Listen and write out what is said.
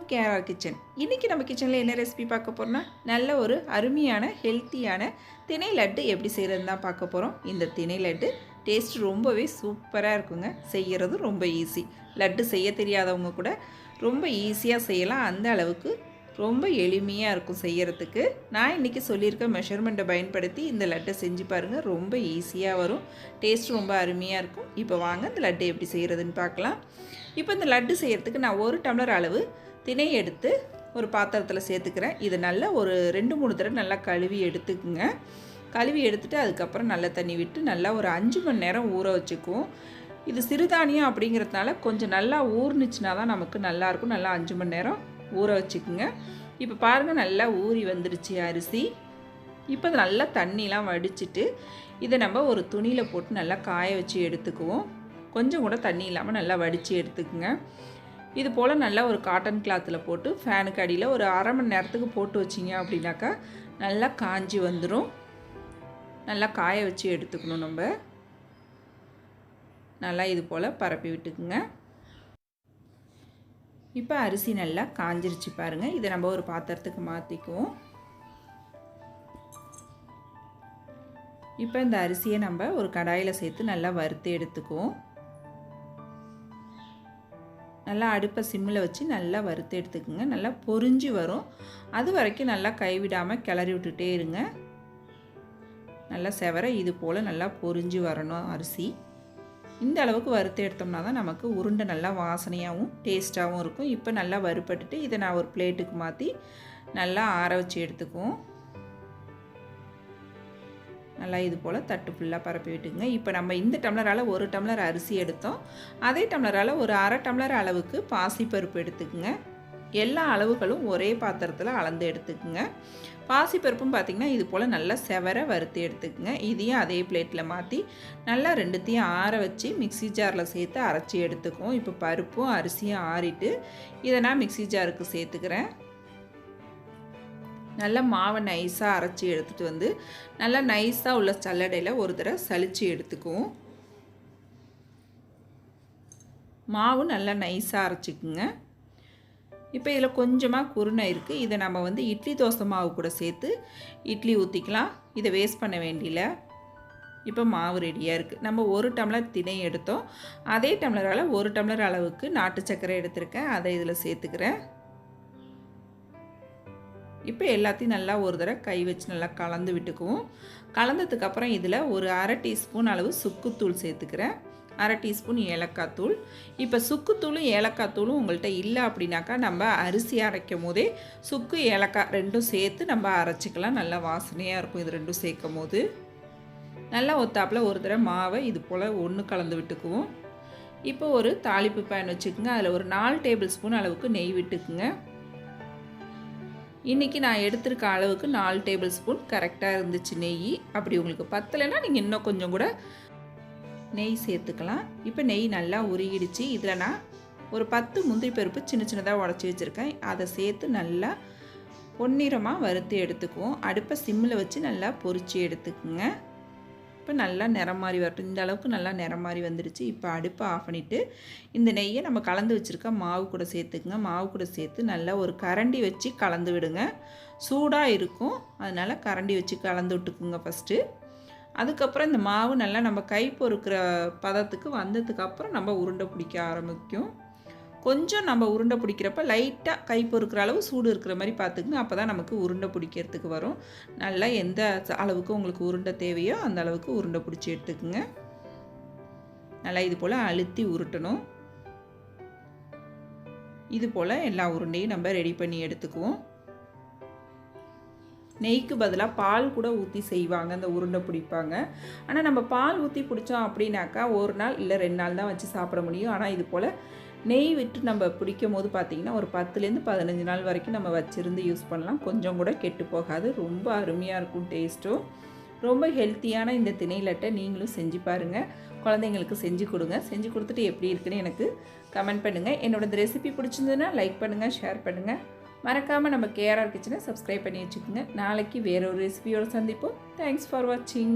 KR kitchen. இன்றைக்கி நம்ம கிச்சனில் என்ன ரெசிபி பார்க்க போகிறோம்னா, நல்ல ஒரு அருமையான ஹெல்த்தியான திணை லட்டு எப்படி செய்கிறதுன்னு தான் பார்க்க போகிறோம். இந்த திணை லட்டு டேஸ்ட் ரொம்பவே சூப்பராக இருக்குங்க. செய்கிறது ரொம்ப ஈஸி. லட்டு செய்ய தெரியாதவங்க கூட ரொம்ப ஈஸியாக செய்யலாம். அந்த அளவுக்கு ரொம்ப எளிமையாக இருக்கும் செய்கிறதுக்கு. நான் இன்றைக்கி சொல்லியிருக்க மெஷர்மெண்ட்டை பயன்படுத்தி இந்த லட்டை செஞ்சு பாருங்கள். ரொம்ப ஈஸியாக வரும். டேஸ்ட் ரொம்ப அருமையாக இருக்கும். இப்போ வாங்க இந்த லட்டு எப்படி செய்கிறதுன்னு பார்க்கலாம். இப்போ இந்த லட்டு செய்கிறதுக்கு நான் 1 டம்ளர் அளவு திணை எடுத்து ஒரு பாத்திரத்தில் சேர்த்துக்கிறேன். இதை நல்லா ஒரு 2-3 தடவை நல்லா கழுவி எடுத்துக்குங்க. கழுவி எடுத்துகிட்டு அதுக்கப்புறம் நல்ல தண்ணி விட்டு நல்லா ஒரு 5 மணி நேரம் ஊற வச்சுக்குவோம். இது சிறுதானியம் அப்படிங்கிறதுனால கொஞ்சம் நல்லா ஊறுனுச்சுன்னா தான் நமக்கு நல்லாயிருக்கும். நல்லா 5 மணி நேரம் ஊற வச்சுக்குங்க. இப்போ பாருங்கள், நல்லா ஊறி வந்துடுச்சு அரிசி. இப்போ அது நல்லா தண்ணிலாம் வடிச்சிட்டு இதை நம்ம ஒரு துணியில் போட்டு நல்லா காய வச்சு எடுத்துக்குவோம். கொஞ்சம் கூட தண்ணி இல்லாமல் நல்லா வடித்து எடுத்துக்குங்க. இது போல் நல்லா ஒரு காட்டன் கிளாத்தில் போட்டு ஃபேனுக்கு அடியில் ஒரு அரை மணி நேரத்துக்கு போட்டு வச்சிங்க அப்படின்னாக்கா நல்லா காஞ்சி வந்துடும். நல்லா காய வச்சு எடுத்துக்கணும். நம்ம நல்லா இது போல் பரப்பி விட்டுக்குங்க. இப்போ அரிசி நல்லா காஞ்சிருச்சு பாருங்கள். இதை நம்ம ஒரு பாத்திரத்துக்கு மாற்றிக்குவோம். இப்போ இந்த அரிசியை நம்ம ஒரு கடாயில் சேர்த்து நல்லா வறுத்து எடுத்துக்குவோம். நல்லா அடுப்பை சிம்மில் வச்சு நல்லா வறுத்து எடுத்துக்குங்க. நல்லா பொரிஞ்சு வரும். அது வரைக்கும் நல்லா கைவிடாமல் கிளறி விட்டுட்டே இருங்க. நல்லா செவர இது போல் நல்லா பொரிஞ்சு வரணும் அரிசி. இந்த அளவுக்கு வறுத்து எடுத்தோம்னா தான் நமக்கு உருண்டை நல்லா வாசனையாகவும் டேஸ்ட்டாகவும் இருக்கும். இப்போ நல்லா வறுப்பட்டுட்டு இதை நான் ஒரு பிளேட்டுக்கு மாற்றி நல்லா ஆற வச்சு எடுத்துக்குவோம். நல்லா இது போல் தட்டு ஃபுல்லாக பரப்பி விட்டுங்க. இப்போ நம்ம இந்த டம்ளரால் 1 டம்ளர் அரிசி எடுத்தோம். அதே டம்ளரால் ஒரு அரை டம்ளர் அளவுக்கு பாசிப்பருப்பு எடுத்துக்குங்க. எல்லா அளவுகளும் ஒரே பாத்திரத்தில் அளந்து எடுத்துக்குங்க. பாசிப்பருப்பும் பார்த்திங்கன்னா இது போல் நல்லா செவர வறுத்து எடுத்துக்குங்க. இதையும் அதே பிளேட்டில் மாற்றி நல்லா ரெண்டுத்தையும் ஆற வச்சு மிக்ஸி ஜாரில் சேர்த்து அரைச்சி எடுத்துக்குவோம். இப்போ பருப்பும் அரிசியும் ஆறிட்டு இதை நான் மிக்ஸி ஜாருக்கு சேர்த்துக்கிறேன். நல்லா மாவை நைஸாக அரைச்சி எடுத்துகிட்டு வந்து நல்லா நைஸாக உள்ள சல்லடையில் ஒரு தடவை சலித்து எடுத்துக்குவோம். மாவு நல்லா நைஸாக அரைச்சிக்குங்க. இப்போ இதில் கொஞ்சமாக குருணை இருக்குது. இதை நம்ம வந்து இட்லி தோசை மாவு கூட சேர்த்து இட்லி ஊற்றிக்கலாம். இதை வேஸ்ட் பண்ண வேண்டியில. இப்போ மாவு ரெடியாக இருக்குது. நம்ம 1 டம்ளர் திணை எடுத்தோம். அதே டம்ளரால் 1 டம்ளர் அளவுக்கு நாட்டு சர்க்கரை எடுத்திருக்கேன். அதை இதில் சேர்த்துக்கிறேன். இப்போ எல்லாத்தையும் நல்லா ஒரு தடவை கை வச்சு நல்லா கலந்து விட்டுக்குவோம். கலந்ததுக்கப்புறம் இதில் ஒரு அரை டீஸ்பூன் அளவு சுக்குத்தூள் சேர்த்துக்கிறேன். அரை டீஸ்பூன் ஏலக்காய் தூள். இப்போ சுக்குத்தூளும் ஏலக்காய் தூளும் உங்கள்கிட்ட இல்லை அப்படின்னாக்கா நம்ம அரிசி அரைக்கும் போதே சுக்கு ஏலக்காய் ரெண்டும் சேர்த்து நம்ம அரைச்சிக்கலாம். நல்லா வாசனையாக இருக்கும் இது ரெண்டும் சேர்க்கும் போது. நல்லா ஒத்தாப்பில் ஒரு தடவை மாவை இது போல் ஒன்று கலந்து விட்டுக்குவோம். இப்போ ஒரு தாளிப்பு பேன் வச்சுக்கோங்க. அதில் ஒரு 4 டேபிள் ஸ்பூன் அளவுக்கு நெய் விட்டுக்குங்க. இன்றைக்கி நான் எடுத்திருக்க அளவுக்கு 4 டேபிள் ஸ்பூன் கரெக்டாக இருந்துச்சு நெய். அப்படி உங்களுக்கு பத்தலைன்னா நீங்கள் இன்னும் கொஞ்சம் கூட நெய் சேர்த்துக்கலாம். இப்போ நெய் நல்லா உருகிடுச்சு. இதில் நான் ஒரு 10 முந்திரி பருப்பு சின்ன சின்னதாக உடச்சி வச்சுருக்கேன். அதை சேர்த்து நல்லா பொன்னிறமாக வறுத்து எடுத்துக்குவோம். அடுப்பை சிம்மில் வச்சு நல்லா பொரித்து எடுத்துக்குங்க. இப்போ நல்லா நிறம் மாதிரி வரட்டும். இந்த அளவுக்கு நல்லா நிறம் மாதிரி வந்துடுச்சு. இப்போ அடுப்பை ஆஃப் பண்ணிவிட்டு இந்த நெய்யை நம்ம கலந்து வச்சுருக்க மாவு கூட சேர்த்துக்குங்க. மாவு கூட சேர்த்து நல்லா ஒரு கரண்டி வச்சு கலந்து விடுங்க. சூடாக இருக்கும், அதனால் கரண்டி வச்சு கலந்து விட்டுக்குங்க ஃபஸ்ட்டு. அதுக்கப்புறம் இந்த மாவு நல்லா நம்ம கை பொறுக்கிற பதத்துக்கு வந்ததுக்கப்புறம் நம்ம உருண்டை பிடிக்க ஆரம்பிக்கும். கொஞ்சம் நம்ம உருண்டை பிடிக்கிறப்ப லைட்டாக கை பொறுக்கிற அளவு சூடு இருக்கிற மாதிரி பார்த்துக்குங்க. அப்போ தான் நமக்கு உருண்டை பிடிக்கிறதுக்கு வரும். நல்லா எந்த அளவுக்கு உங்களுக்கு உருண்டை தேவையோ அந்த அளவுக்கு உருண்டை பிடிச்சி எடுத்துக்குங்க. நல்லா இது போல் அழுத்தி உருட்டணும். இது போல் எல்லா உருண்டையும் நம்ம ரெடி பண்ணி எடுத்துக்குவோம். நெய்க்கு பதிலாக பால் கூட ஊற்றி செய்வாங்க, அந்த உருண்டை பிடிப்பாங்க. ஆனால் நம்ம பால் ஊற்றி பிடிச்சோம் அப்படின்னாக்கா 1 நாள் இல்லை 2 நாள் தான் வச்சு சாப்பிட முடியும். ஆனால் இது போல் நெய் விட்டு நம்ம பிடிக்கும் போது பார்த்திங்கன்னா ஒரு 10லேருந்து 15 நாள் வரைக்கும் நம்ம வச்சுருந்து யூஸ் பண்ணலாம். கொஞ்சம் கூட கெட்டு போகாது. ரொம்ப அருமையாக இருக்கும் டேஸ்ட்டும். ரொம்ப ஹெல்த்தியான இந்த திணை லட்டை நீங்களும் செஞ்சு பாருங்கள். குழந்தைங்களுக்கு செஞ்சு கொடுங்க. செஞ்சு கொடுத்துட்டு எப்படி இருக்குன்னு எனக்கு கமெண்ட் பண்ணுங்கள். என்னோட இந்த ரெசிபி பிடிச்சிருந்ததுன்னா லைக் பண்ணுங்கள், ஷேர் பண்ணுங்கள். மறக்காமல் நம்ம கேஆர் கிச்சனை சப்ஸ்கிரைப் பண்ணி வச்சுக்கோங்க. நாளைக்கு வேற ஒரு ரெசிபியோடு சந்திப்போம். தேங்க்ஸ் ஃபார் வாட்சிங்.